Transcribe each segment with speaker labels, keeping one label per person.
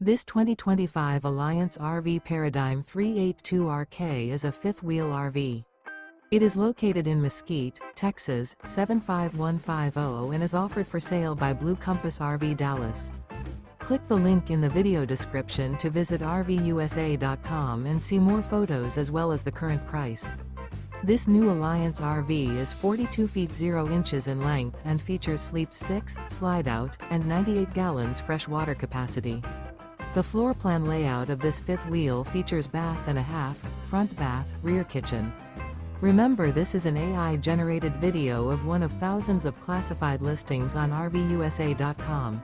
Speaker 1: This 2025 Alliance RV Paradigm 382RK is a fifth-wheel RV. It is located in Mesquite, Texas, 75150 and is offered for sale by Blue Compass RV Dallas. Click the link in the video description to visit RVUSA.com and see more photos as well as the current price. This new Alliance RV is 42 feet 0 inches in length and features Sleep 6, Slideout, and 98 gallons fresh water capacity. The floor plan layout of this fifth wheel features bath and a half, front bath, rear kitchen. Remember, this is an AI-generated video of one of thousands of classified listings on RVUSA.com.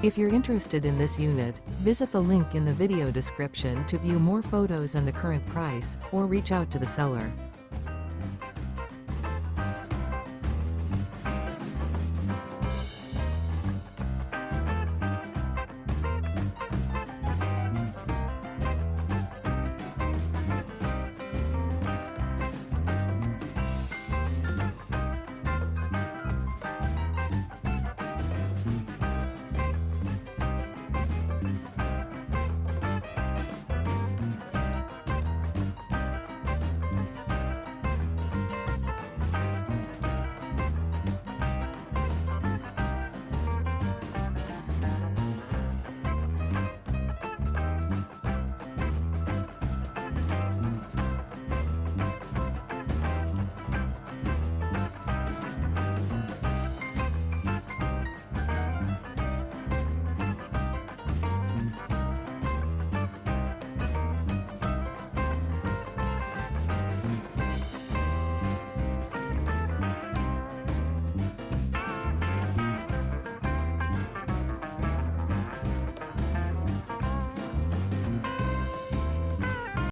Speaker 1: If you're interested in this unit, visit the link in the video description to view more photos and the current price, or reach out to the seller.